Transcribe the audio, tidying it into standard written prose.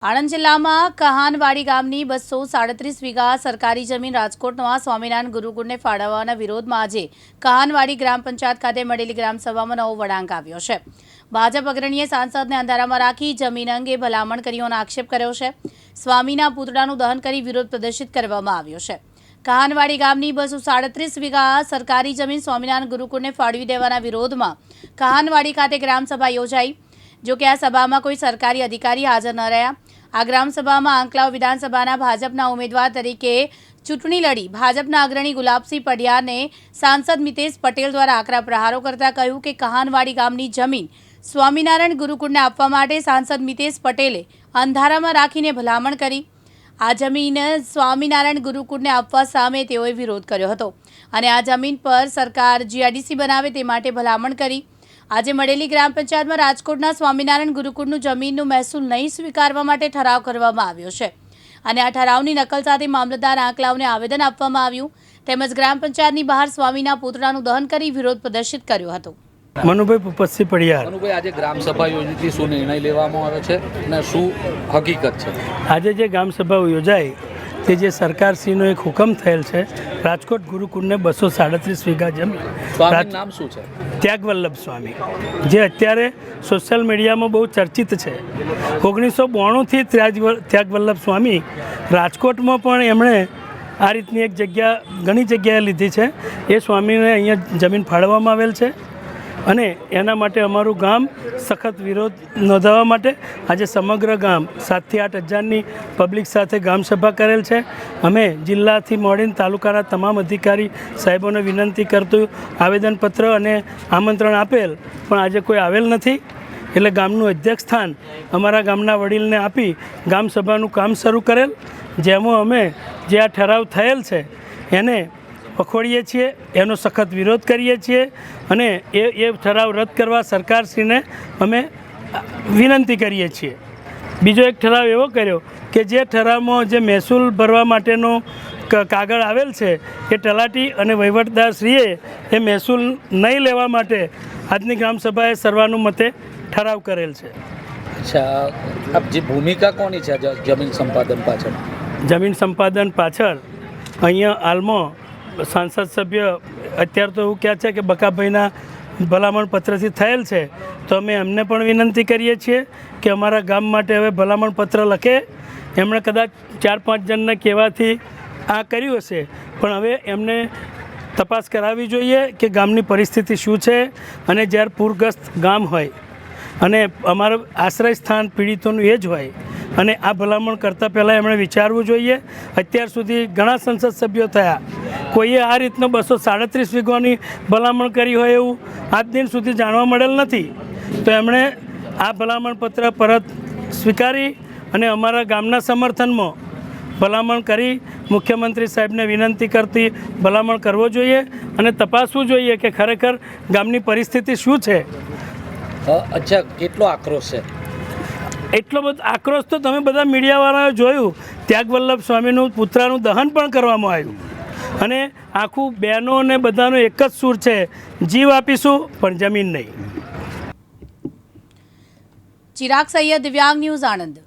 આણંદ જિલ્લામાં કહાનવાડી ગામની 237 વીઘા સરકારી જમીન રાજકોટમાં સ્વામિનારાયણ ગુરુકુળને ફાળવવાના વિરોધમાં આજે કહાનવાડી ગ્રામ પંચાયત ખાતે મળેલી ગ્રામસભામાં નવો વળાંક આવ્યો છે। ભાજપ અગ્રણીએ સાંસદને અંધારામાં રાખી જમીન અંગે ભલામણ કરી હોવાનો આક્ષેપ કર્યો છે। સ્વામીના પુતળાનું દહન કરી વિરોધ પ્રદર્શિત કરવામાં આવ્યો છે। કહાનવાડી ગામની 237 વીઘા સરકારી જમીન સ્વામિનારાયણ ગુરુકુળને ફાળવી દેવાના વિરોધમાં કહાનવાડી ખાતે ગ્રામસભા યોજાઈ। જો કે આ સભામાં કોઈ સરકારી અધિકારી હાજર ન રહ્યા। આ ગ્રામસભામાં આંકલાવ વિધાનસભાના ભાજપના ઉમેદવાર તરીકે ચૂંટણી લડી ભાજપના અગ્રણી ગુલાબસિંહ પડિયારને સાંસદ મિતેશ પટેલ દ્વારા આકરા પ્રહારો કરતા કહ્યું કે કહાનવાડી ગામની જમીન સ્વામિનારાયણ ગુરુકુળને આપવા માટે સાંસદ મિતેશ પટેલે અંધારામાં રાખીને ભલામણ કરી। આ જમીન સ્વામિનારાયણ ગુરુકુળને આપવા સામે તેઓએ વિરોધ કર્યો હતો અને આ જમીન પર સરકાર જીઆઈડીસી બનાવે તે માટે ભલામણ કરી। આજે મળેલી ગ્રામ પંચાયતમાં રાજકોટના સ્વામિનારાયણ ગુરુકુળનું જમીનનું મહેસૂલ નહીં સ્વીકારવા માટે ઠરાવ કરવામાં આવ્યો છે અને આ ઠરાવની નકલ સાથે મામલતદાર આંકલાવને આવેદન આપવામાં આવ્યું તેમજ ગ્રામ પંચાયતની બહાર સ્વામીના પુતળાનું દહન કરી વિરોધ પ્રદર્શિત કર્યો હતો। મનુભાઈ ભૂપતસિંહ પડિયાર। મનુભાઈ, આજે ગ્રામસભા યોજીથી શું નિર્ણય લેવામાં આવ્યો છે અને શું હકીકત છે? આજે જે ગ્રામસભા યોજાઈ તે જે સરકારશ્રીનો એક હુકમ થયેલ છે રાજકોટ ગુરુકુળને 237 વીઘા જમીન, સ્વામીનું નામ શું છે? ત્યાગવલ્લભ સ્વામી, જે અત્યારે સોશિયલ મીડિયામાં બહુ ચર્ચિત છે। 1992થી ત્યાગવલ્લભ સ્વામી રાજકોટમાં પણ એમણે આ રીતની એક જગ્યા ઘણી જગ્યાએ લીધી છે। એ સ્વામીને અહીંયા જમીન ફાળવવામાં આવેલ છે અને એના માટે અમારું ગામ સખત વિરોધ નોંધાવવા માટે આજે સમગ્ર ગામ 7 થી 8 હજારની પબ્લિક સાથે ગ્રામસભા કરેલ છે। અમે જિલ્લાથી મોડીને તાલુકાના તમામ અધિકારી સાહેબોને વિનંતી કરતું આવેદનપત્ર અને આમંત્રણ આપેલ પણ આજે કોઈ આવેલ નથી, એટલે ગામનું અધ્યક્ષ સ્થાન અમારા ગામના વડીલને આપી ગ્રામસભાનું કામ શરૂ કરેલ, જેમાં અમે જે આ ઠરાવ થયેલ છે એને પખોડીએ છીએ, એનો સખત વિરોધ કરીએ છીએ અને એ ઠરાવ રદ કરવા સરકારશ્રીને અમે વિનંતી કરીએ છીએ। બીજો એક ઠરાવ એવો કર્યો કે જે ઠરાવમાં જે મહેસૂલ ભરવા માટેનો કાગળ આવેલ છે એ તલાટી અને વહીવટદારશ્રીએ એ મહેસૂલ નહીં લેવા માટે આજની ગ્રામસભાએ સર્વાનુમતે ઠરાવ કરેલ છે। અચ્છા, આ જે ભૂમિકા કોની છે જમીન સંપાદન પાછળ? જમીન સંપાદન પાછળ અહીંયા હાલમાં સાંસદ સભ્ય અત્યારે તો એવું કહે છે કે બકાભાઈના ભલામણ પત્રથી થયેલ છે, તો અમે એમને પણ વિનંતી કરીએ છીએ કે અમારા ગામ માટે હવે ભલામણ પત્ર લખે। એમણે કદાચ 4-5 જણને કહેવાથી આ કર્યું હશે, પણ હવે એમને તપાસ કરાવવી જોઈએ કે ગામની પરિસ્થિતિ શું છે અને જ્યારે પૂરગ્રસ્ત ગામ હોય અને અમારું આશ્રય સ્થાન પીડિતોનું એ જ હોય અને આ ભલામણ કરતાં પહેલાં એમણે વિચારવું જોઈએ। અત્યાર સુધી ઘણા સંસદ સભ્યો થયા, કોઈએ આ રીતનો 237 વીઘાની ભલામણ કરી હોય એવું આજ દિન સુધી જાણવા મળેલ નથી, તો એમણે આ ભલામણ પત્ર પરત સ્વીકારી અને અમારા ગામના સમર્થનમાં ભલામણ કરી મુખ્યમંત્રી સાહેબને વિનંતી કરતી ભલામણ કરવો જોઈએ અને તપાસવું જોઈએ કે ખરેખર ગામની પરિસ્થિતિ શું છે। અચ્છા, કેટલો આક્રોશ છે? એટલો બધો આક્રોશ તો તમે બધા મીડિયાવાળાએ જોયું, ત્યાગવલ્લભ સ્વામીનું પુતળાનું દહન પણ કરવામાં આવ્યું અને આખું બહેનો અને બધાનો એક જ સૂર છે, જીવ આપીશું પણ જમીન નહીં। ચિરાગ સૈયદ, દિવ્યાંગ ન્યૂઝ, આણંદ।